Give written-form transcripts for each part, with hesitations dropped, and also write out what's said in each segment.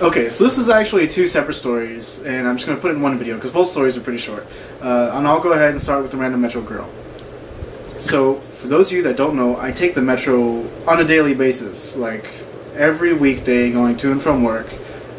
Okay, so this is actually two separate stories, and I'm just going to put it in one video because both stories are pretty short. And I'll go ahead and start with the random Metro girl. So, for those of you that don't know, I take the Metro on a daily basis, like every weekday going to and from work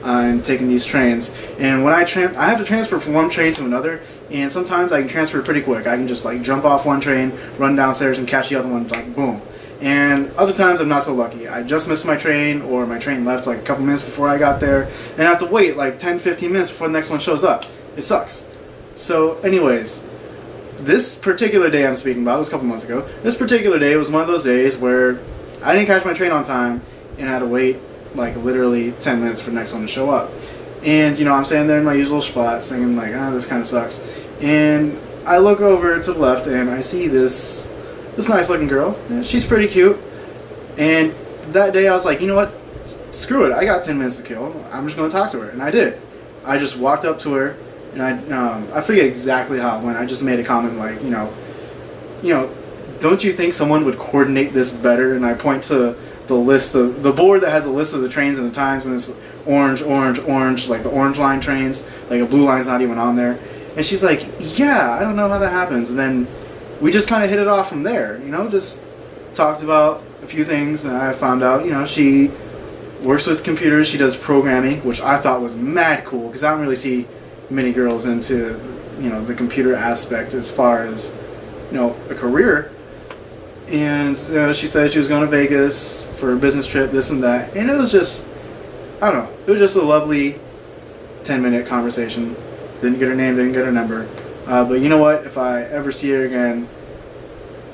and taking these trains. And when I have to transfer from one train to another, and sometimes I can transfer pretty quick. I can just like jump off one train, run downstairs, and catch the other one, like boom. And other times I'm not so lucky. I just missed my train, or my train left like a couple minutes before I got there, and I have to wait like 10-15 minutes before the next one shows up. It sucks. So anyways, this particular day I'm speaking about was a couple months ago. This particular day was one of those days where I didn't catch my train on time, and I had to wait like literally 10 minutes for the next one to show up. And you know, I'm standing there in my usual spot thinking like, this kind of sucks. And I look over to the left and I see this nice looking girl. And she's pretty cute. And that day I was like, you know what? Screw it. I got 10 minutes to kill. I'm just going to talk to her. And I did. I just walked up to her and I forget exactly how it went. I just made a comment like, you know, don't you think someone would coordinate this better? And I point to the list of the board that has a list of the trains and the times, and it's orange, like the orange line trains, like a blue line's not even on there. And she's like, yeah, I don't know how that happens. And then we just kind of hit it off from there, you know, just talked about a few things, and I found out, you know, she works with computers, she does programming, which I thought was mad cool, because I don't really see many girls into, you know, the computer aspect as far as, you know, a career. And she said she was going to Vegas for a business trip, this and that, and it was just, I don't know, it was just a lovely 10-minute conversation. Didn't get her name, didn't get her number. But you know what? If I ever see her again,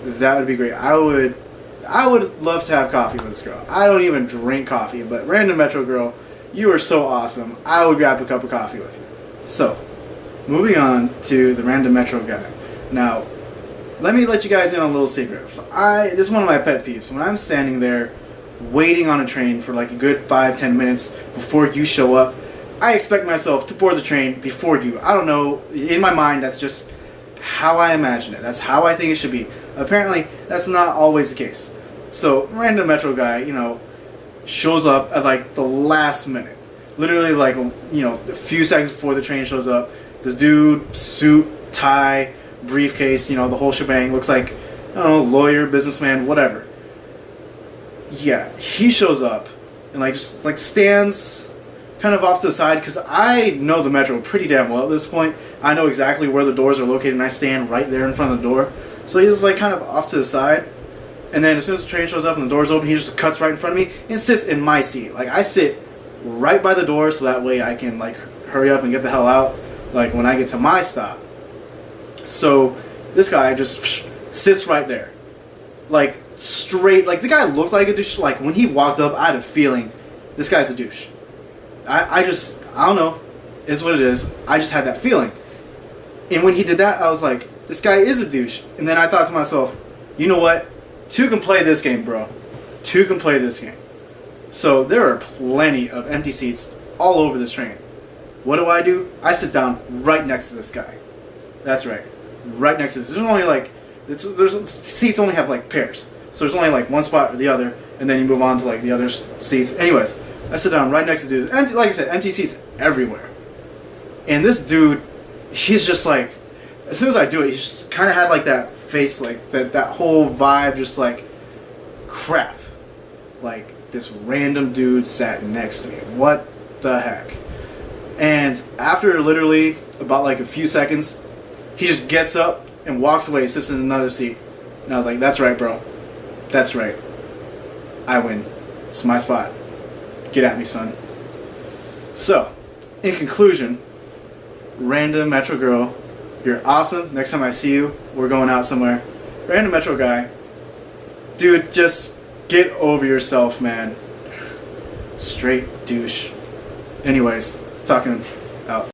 that would be great. I would love to have coffee with this girl. I don't even drink coffee, but random Metro girl, you are so awesome. I would grab a cup of coffee with you. So, moving on to the random Metro guy. Now, let me let you guys in on a little secret. This is one of my pet peeves. When I'm standing there waiting on a train for like a good 5-10 minutes before you show up, I expect myself to board the train before you. I don't know, in my mind that's just how I imagine it. That's how I think it should be. Apparently, that's not always the case. So, random Metro guy, you know, shows up at like the last minute. Literally like, you know, a few seconds before the train shows up. This dude, suit, tie, briefcase, you know, the whole shebang, looks like, I don't know, lawyer, businessman, whatever. Yeah, he shows up and like just like stands kind of off to the side, because I know the Metro pretty damn well at this point. I know exactly where the doors are located, and I stand right there in front of the door. So he's like kind of off to the side, and then as soon as the train shows up and the door's open, he just cuts right in front of me and sits in my seat. Like, I sit right by the door so that way I can like hurry up and get the hell out like when I get to my stop. So this guy just sits right there, like straight. Like, the guy looked like a douche. Like, when he walked up, I had a feeling this guy's a douche. I don't know, is what it is. I just had that feeling. And when he did that, I was like, this guy is a douche. And then I thought to myself, you know what? Two can play this game, bro. Two can play this game. So there are plenty of empty seats all over this train. What do? I sit down right next to this guy. That's right. Right next to this. There's only like, seats only have like pairs. So there's only like one spot or the other, and then you move on to like the other seats. Anyways, I sit down right next to dudes. Empty, like I said, empty seats everywhere. And this dude, he's just like, as soon as I do it, he just kind of had like that face, like that whole vibe, just like, crap. Like, this random dude sat next to me. What the heck? And after literally about like a few seconds, he just gets up and walks away, sits in another seat. And I was like, that's right, bro. That's right. I win. It's my spot. Get at me, son. So, in conclusion, random Metro girl, you're awesome. Next time I see you, we're going out somewhere. Random Metro guy, dude, just get over yourself, man. Straight douche. Anyways, TooTakun out.